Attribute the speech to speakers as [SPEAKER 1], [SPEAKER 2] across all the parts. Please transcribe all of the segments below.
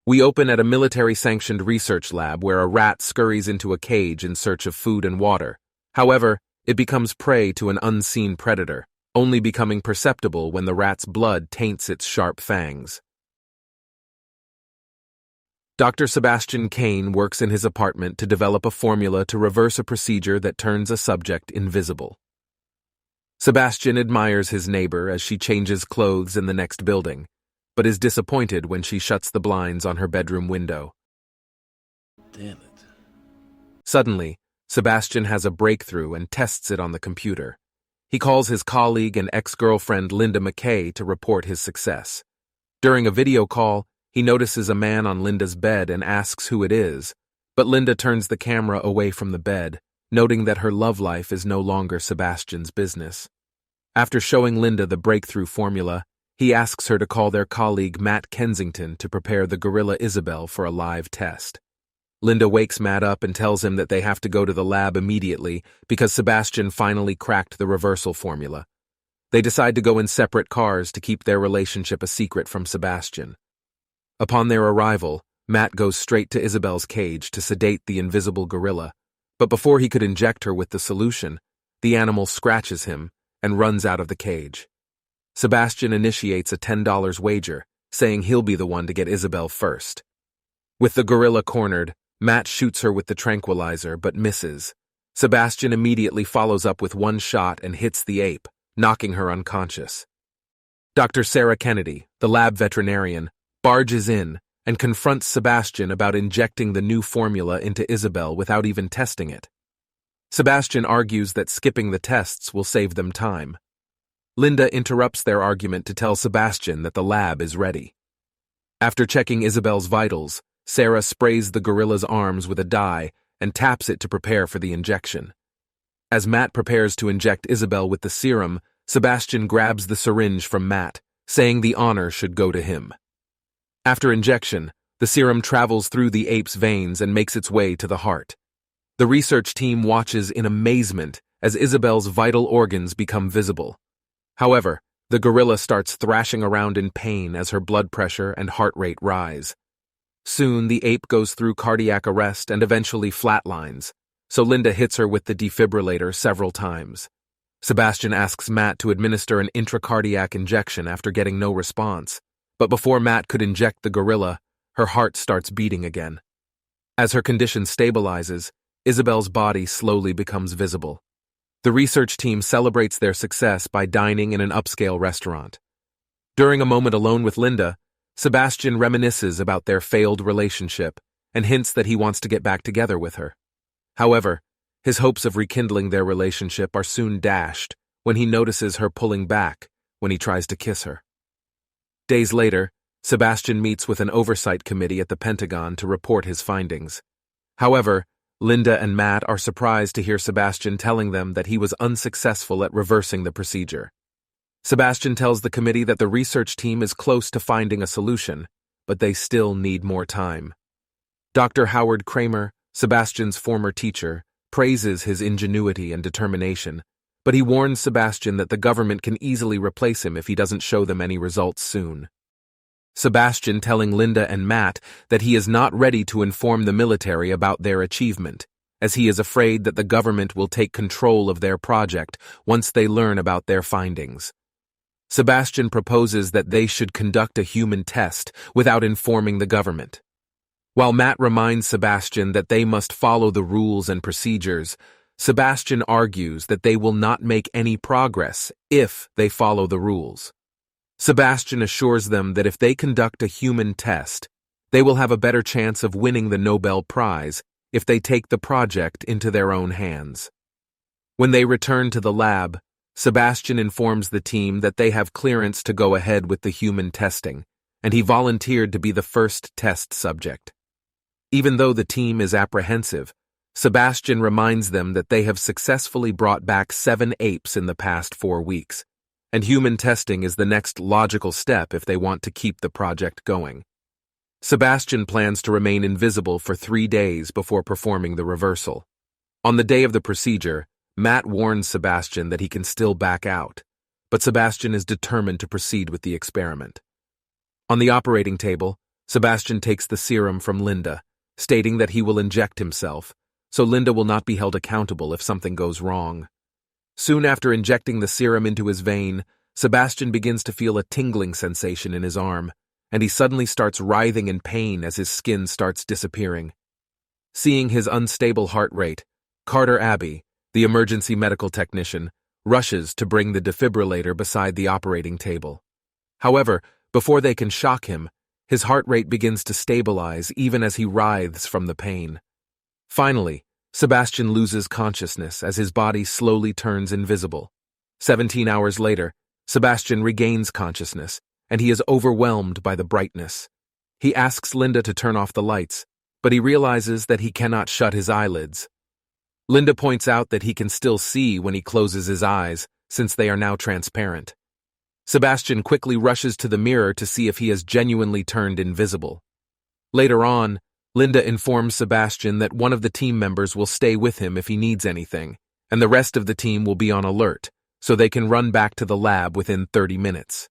[SPEAKER 1] We open at a military-sanctioned research lab where a rat scurries into a cage in search of food and water. However, it becomes prey to an unseen predator, only becoming perceptible when the rat's blood taints its sharp fangs. Dr. Sebastian Caine works in his apartment to develop a formula to reverse a procedure that turns a subject invisible. Sebastian admires his neighbor as she changes clothes in the next building, but is disappointed when she shuts the blinds on her bedroom window.
[SPEAKER 2] Damn it.
[SPEAKER 1] Suddenly, Sebastian has a breakthrough and tests it on the computer. He calls his colleague and ex-girlfriend Linda McKay to report his success. During a video call, he notices a man on Linda's bed and asks who it is, but Linda turns the camera away from the bed, noting that her love life is no longer Sebastian's business. After showing Linda the breakthrough formula, he asks her to call their colleague Matt Kensington to prepare the gorilla Isabel for a live test. Linda wakes Matt up and tells him that they have to go to the lab immediately because Sebastian finally cracked the reversal formula. They decide to go in separate cars to keep their relationship a secret from Sebastian. Upon their arrival, Matt goes straight to Isabel's cage to sedate the invisible gorilla, but before he could inject her with the solution, the animal scratches him and runs out of the cage. Sebastian initiates a $10 wager, saying he'll be the one to get Isabel first. With the gorilla cornered, Matt shoots her with the tranquilizer but misses. Sebastian immediately follows up with one shot and hits the ape, knocking her unconscious. Dr. Sarah Kennedy, the lab veterinarian, barges in and confronts Sebastian about injecting the new formula into Isabel without even testing it. Sebastian argues that skipping the tests will save them time. Linda interrupts their argument to tell Sebastian that the lab is ready. After checking Isabel's vitals, Sarah sprays the gorilla's arms with a dye and taps it to prepare for the injection. As Matt prepares to inject Isabel with the serum, Sebastian grabs the syringe from Matt, saying the honor should go to him. After injection, the serum travels through the ape's veins and makes its way to the heart. The research team watches in amazement as Isabel's vital organs become visible. However, the gorilla starts thrashing around in pain as her blood pressure and heart rate rise. Soon, the ape goes through cardiac arrest and eventually flatlines, so Linda hits her with the defibrillator several times. Sebastian asks Matt to administer an intracardiac injection after getting no response, but before Matt could inject the gorilla, her heart starts beating again. As her condition stabilizes, Isabel's body slowly becomes visible. The research team celebrates their success by dining in an upscale restaurant. During a moment alone with Linda, Sebastian reminisces about their failed relationship and hints that he wants to get back together with her. However, his hopes of rekindling their relationship are soon dashed when he notices her pulling back when he tries to kiss her. Days later, Sebastian meets with an oversight committee at the Pentagon to report his findings. However, Linda and Matt are surprised to hear Sebastian telling them that he was unsuccessful at reversing the procedure. Sebastian tells the committee that the research team is close to finding a solution, but they still need more time. Dr. Howard Kramer, Sebastian's former teacher, praises his ingenuity and determination, but he warns Sebastian that the government can easily replace him if he doesn't show them any results soon. Sebastian telling Linda and Matt that he is not ready to inform the military about their achievement, as he is afraid that the government will take control of their project once they learn about their findings. Sebastian proposes that they should conduct a human test without informing the government. While Matt reminds Sebastian that they must follow the rules and procedures, Sebastian argues that they will not make any progress if they follow the rules. Sebastian assures them that if they conduct a human test, they will have a better chance of winning the Nobel Prize if they take the project into their own hands. When they return to the lab, Sebastian informs the team that they have clearance to go ahead with the human testing, and he volunteered to be the first test subject. Even though the team is apprehensive, Sebastian reminds them that they have successfully brought back 7 apes in the past 4 weeks, and human testing is the next logical step if they want to keep the project going. Sebastian plans to remain invisible for 3 days before performing the reversal. On the day of the procedure, Matt warns Sebastian that he can still back out, but Sebastian is determined to proceed with the experiment. On the operating table, Sebastian takes the serum from Linda, stating that he will inject himself, so Linda will not be held accountable if something goes wrong. Soon after injecting the serum into his vein, Sebastian begins to feel a tingling sensation in his arm, and he suddenly starts writhing in pain as his skin starts disappearing. Seeing his unstable heart rate, Carter Abbey, the emergency medical technician, rushes to bring the defibrillator beside the operating table. However, before they can shock him, his heart rate begins to stabilize even as he writhes from the pain. Finally, Sebastian loses consciousness as his body slowly turns invisible. 17 hours later, Sebastian regains consciousness, and he is overwhelmed by the brightness. He asks Linda to turn off the lights, but he realizes that he cannot shut his eyelids. Linda points out that he can still see when he closes his eyes, since they are now transparent. Sebastian quickly rushes to the mirror to see if he has genuinely turned invisible. Later on, Linda informs Sebastian that one of the team members will stay with him if he needs anything, and the rest of the team will be on alert, so they can run back to the lab within 30 minutes.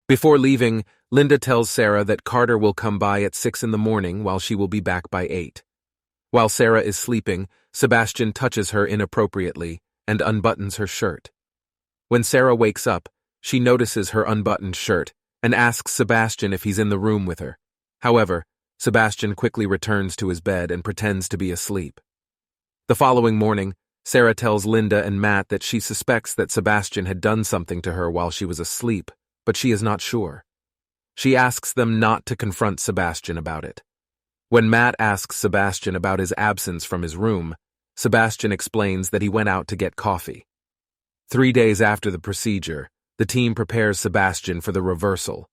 [SPEAKER 1] Before leaving, Linda tells Sarah that Carter will come by at 6 in the morning while she will be back by 8. While Sarah is sleeping, Sebastian touches her inappropriately and unbuttons her shirt. When Sarah wakes up, she notices her unbuttoned shirt and asks Sebastian if he's in the room with her. However, Sebastian quickly returns to his bed and pretends to be asleep. The following morning, Sarah tells Linda and Matt that she suspects that Sebastian had done something to her while she was asleep, but she is not sure. She asks them not to confront Sebastian about it. When Matt asks Sebastian about his absence from his room, Sebastian explains that he went out to get coffee. 3 days after the procedure, the team prepares Sebastian for the reversal.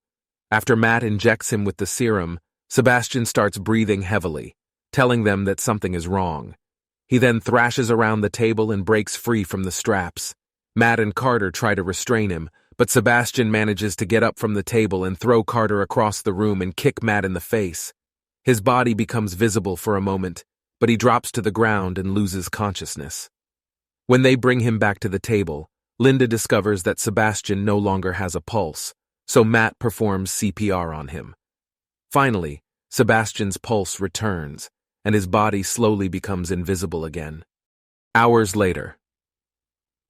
[SPEAKER 1] After Matt injects him with the serum, Sebastian starts breathing heavily, telling them that something is wrong. He then thrashes around the table and breaks free from the straps. Matt and Carter try to restrain him, but Sebastian manages to get up from the table and throw Carter across the room and kick Matt in the face. His body becomes visible for a moment, but he drops to the ground and loses consciousness. When they bring him back to the table, Linda discovers that Sebastian no longer has a pulse, so Matt performs CPR on him. Finally, Sebastian's pulse returns, and his body slowly becomes invisible again. Hours later.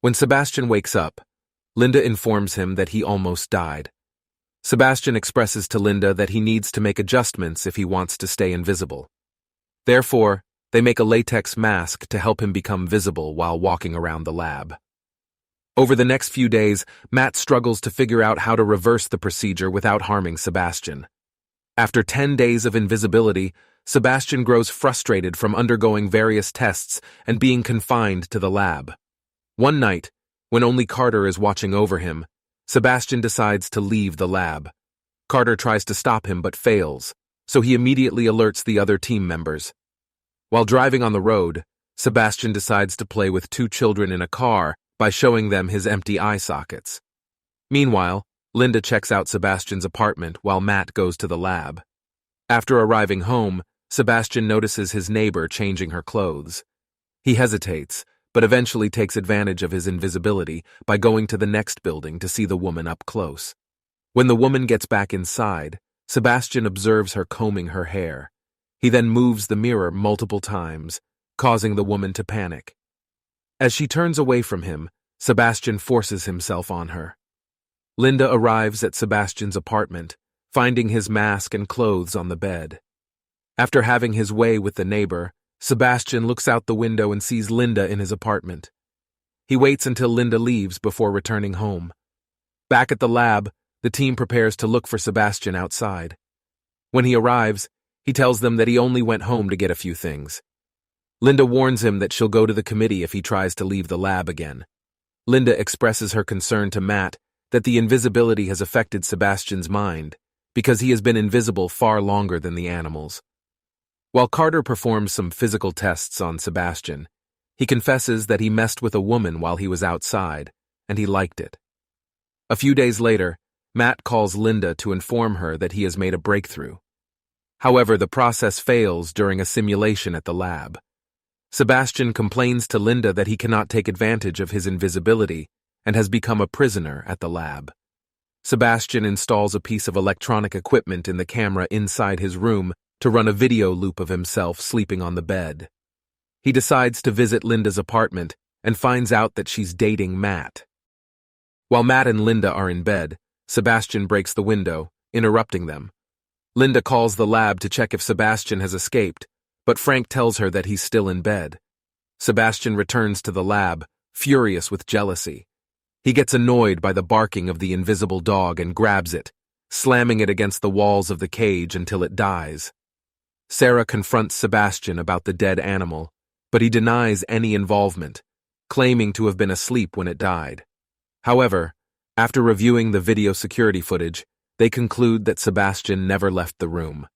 [SPEAKER 1] When Sebastian wakes up, Linda informs him that he almost died. Sebastian expresses to Linda that he needs to make adjustments if he wants to stay invisible. Therefore, they make a latex mask to help him become visible while walking around the lab. Over the next few days, Matt struggles to figure out how to reverse the procedure without harming Sebastian. After 10 days of invisibility, Sebastian grows frustrated from undergoing various tests and being confined to the lab. One night, when only Carter is watching over him, Sebastian decides to leave the lab. Carter tries to stop him but fails, so he immediately alerts the other team members. While driving on the road, Sebastian decides to play with 2 children in a car by showing them his empty eye sockets. Meanwhile, Linda checks out Sebastian's apartment while Matt goes to the lab. After arriving home, Sebastian notices his neighbor changing her clothes. He hesitates, but eventually takes advantage of his invisibility by going to the next building to see the woman up close. When the woman gets back inside, Sebastian observes her combing her hair. He then moves the mirror multiple times, causing the woman to panic. As she turns away from him, Sebastian forces himself on her. Linda arrives at Sebastian's apartment, finding his mask and clothes on the bed. After having his way with the neighbor, Sebastian looks out the window and sees Linda in his apartment. He waits until Linda leaves before returning home. Back at the lab, the team prepares to look for Sebastian outside. When he arrives, he tells them that he only went home to get a few things. Linda warns him that she'll go to the committee if he tries to leave the lab again. Linda expresses her concern to Matt that the invisibility has affected Sebastian's mind because he has been invisible far longer than the animals. While Carter performs some physical tests on Sebastian, he confesses that he messed with a woman while he was outside, and he liked it. A few days later, Matt calls Linda to inform her that he has made a breakthrough. However, the process fails during a simulation at the lab. Sebastian complains to Linda that he cannot take advantage of his invisibility and has become a prisoner at the lab. Sebastian installs a piece of electronic equipment in the camera inside his room to run a video loop of himself sleeping on the bed. He decides to visit Linda's apartment and finds out that she's dating Matt. While Matt and Linda are in bed, Sebastian breaks the window, interrupting them. Linda calls the lab to check if Sebastian has escaped, but Frank tells her that he's still in bed. Sebastian returns to the lab, furious with jealousy. He gets annoyed by the barking of the invisible dog and grabs it, slamming it against the walls of the cage until it dies. Sarah confronts Sebastian about the dead animal, but he denies any involvement, claiming to have been asleep when it died. However, after reviewing the video security footage, they conclude that Sebastian never left the room.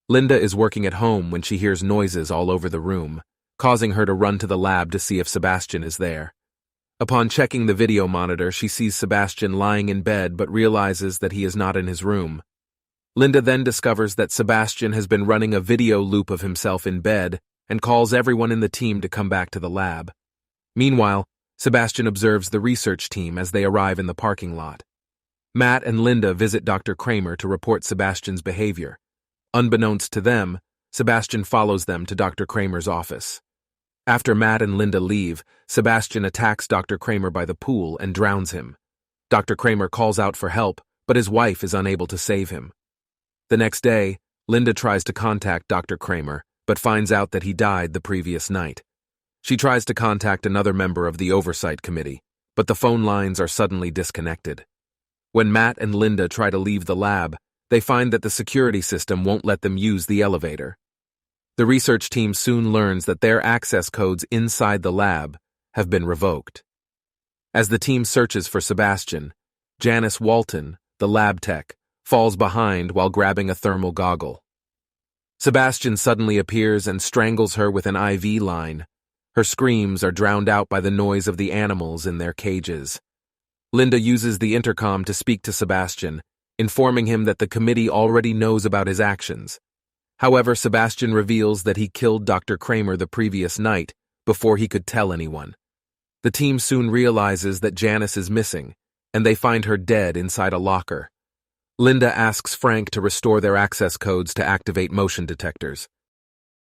[SPEAKER 1] Linda is working at home when she hears noises all over the room, causing her to run to the lab to see if Sebastian is there. Upon checking the video monitor, she sees Sebastian lying in bed but realizes that he is not in his room. Linda then discovers that Sebastian has been running a video loop of himself in bed and calls everyone in the team to come back to the lab. Meanwhile, Sebastian observes the research team as they arrive in the parking lot. Matt and Linda visit Dr. Kramer to report Sebastian's behavior. Unbeknownst to them, Sebastian follows them to Dr. Kramer's office. After Matt and Linda leave, Sebastian attacks Dr. Kramer by the pool and drowns him. Dr. Kramer calls out for help, but his wife is unable to save him. The next day, Linda tries to contact Dr. Kramer, but finds out that he died the previous night. She tries to contact another member of the oversight committee, but the phone lines are suddenly disconnected. When Matt and Linda try to leave the lab, they find that the security system won't let them use the elevator. The research team soon learns that their access codes inside the lab have been revoked. As the team searches for Sebastian, Janice Walton, the lab tech, falls behind while grabbing a thermal goggle. Sebastian suddenly appears and strangles her with an IV line. Her screams are drowned out by the noise of the animals in their cages. Linda uses the intercom to speak to Sebastian, informing him that the committee already knows about his actions. However, Sebastian reveals that he killed Dr. Kramer the previous night before he could tell anyone. The team soon realizes that Janice is missing, and they find her dead inside a locker. Linda asks Frank to restore their access codes to activate motion detectors.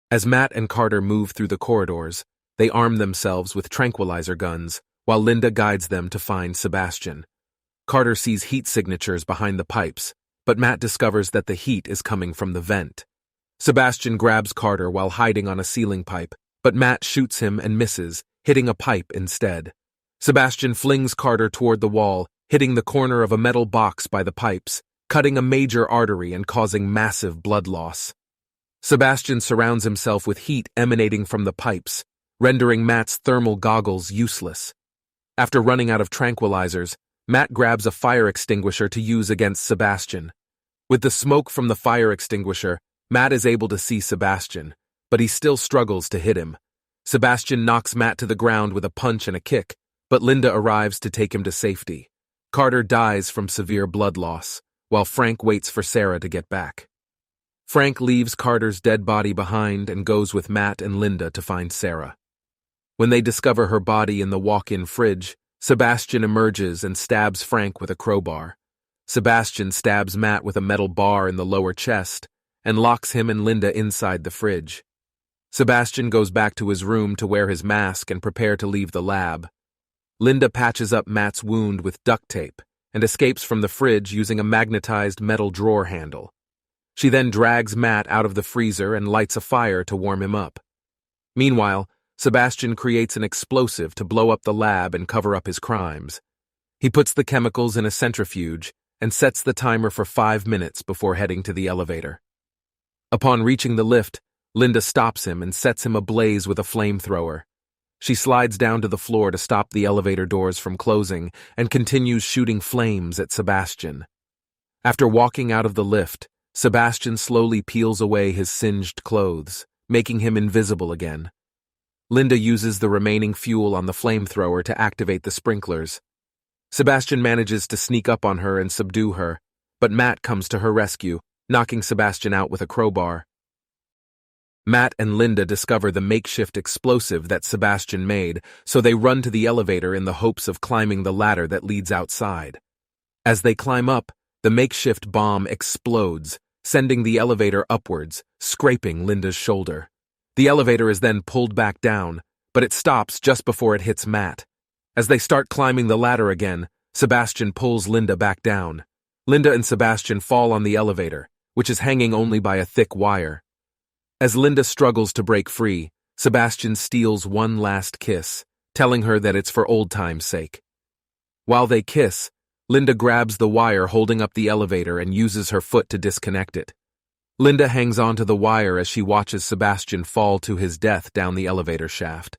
[SPEAKER 1] As Matt and Carter move through the corridors, they arm themselves with tranquilizer guns, while Linda guides them to find Sebastian. Carter sees heat signatures behind the pipes, but Matt discovers that the heat is coming from the vent. Sebastian grabs Carter while hiding on a ceiling pipe, but Matt shoots him and misses, hitting a pipe instead. Sebastian flings Carter toward the wall, hitting the corner of a metal box by the pipes, cutting a major artery and causing massive blood loss. Sebastian surrounds himself with heat emanating from the pipes, rendering Matt's thermal goggles useless. After running out of tranquilizers, Matt grabs a fire extinguisher to use against Sebastian. With the smoke from the fire extinguisher, Matt is able to see Sebastian, but he still struggles to hit him. Sebastian knocks Matt to the ground with a punch and a kick, but Linda arrives to take him to safety. Carter dies from severe blood loss, while Frank waits for Sarah to get back. Frank leaves Carter's dead body behind and goes with Matt and Linda to find Sarah. When they discover her body in the walk-in fridge, Sebastian emerges and stabs Frank with a crowbar. Sebastian stabs Matt with a metal bar in the lower chest and locks him and Linda inside the fridge. Sebastian goes back to his room to wear his mask and prepare to leave the lab. Linda patches up Matt's wound with duct tape and escapes from the fridge using a magnetized metal drawer handle. She then drags Matt out of the freezer and lights a fire to warm him up. Meanwhile, Sebastian creates an explosive to blow up the lab and cover up his crimes. He puts the chemicals in a centrifuge and sets the timer for 5 minutes before heading to the elevator. Upon reaching the lift, Linda stops him and sets him ablaze with a flamethrower. She slides down to the floor to stop the elevator doors from closing and continues shooting flames at Sebastian. After walking out of the lift, Sebastian slowly peels away his singed clothes, making him invisible again. Linda uses the remaining fuel on the flamethrower to activate the sprinklers. Sebastian manages to sneak up on her and subdue her, but Matt comes to her rescue, knocking Sebastian out with a crowbar. Matt and Linda discover the makeshift explosive that Sebastian made, so they run to the elevator in the hopes of climbing the ladder that leads outside. As they climb up, the makeshift bomb explodes, sending the elevator upwards, scraping Linda's shoulder. The elevator is then pulled back down, but it stops just before it hits Matt. As they start climbing the ladder again, Sebastian pulls Linda back down. Linda and Sebastian fall on the elevator, which is hanging only by a thick wire. As Linda struggles to break free, Sebastian steals one last kiss, telling her that it's for old time's sake. While they kiss, Linda grabs the wire holding up the elevator and uses her foot to disconnect it. Linda hangs onto the wire as she watches Sebastian fall to his death down the elevator shaft.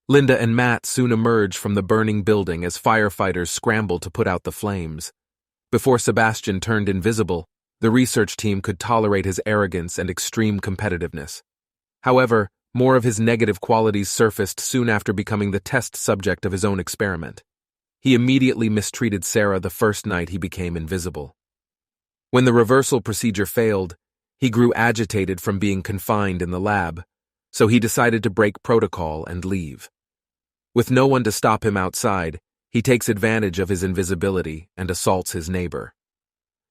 [SPEAKER 1] Linda and Matt soon emerge from the burning building as firefighters scramble to put out the flames. Before Sebastian turned invisible, the research team could tolerate his arrogance and extreme competitiveness. However, more of his negative qualities surfaced soon after becoming the test subject of his own experiment. He immediately mistreated Sarah the first night he became invisible. When the reversal procedure failed, he grew agitated from being confined in the lab, so he decided to break protocol and leave. With no one to stop him outside, he takes advantage of his invisibility and assaults his neighbor.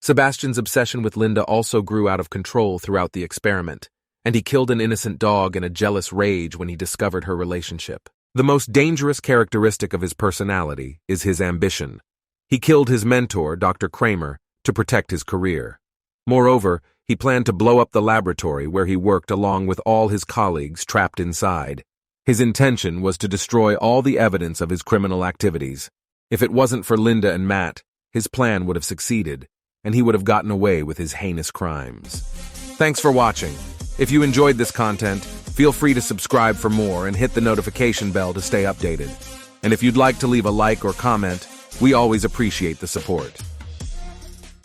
[SPEAKER 1] Sebastian's obsession with Linda also grew out of control throughout the experiment, and he killed an innocent dog in a jealous rage when he discovered her relationship. The most dangerous characteristic of his personality is his ambition. He killed his mentor, Dr. Kramer, to protect his career. Moreover, he planned to blow up the laboratory where he worked along with all his colleagues trapped inside. His intention was to destroy all the evidence of his criminal activities. If it wasn't for Linda and Matt, his plan would have succeeded, and he would have gotten away with his heinous crimes. Thanks for watching. If you enjoyed this content, feel free to subscribe for more and hit the notification bell to stay updated. And if you'd like to leave a like or comment, we always appreciate the support.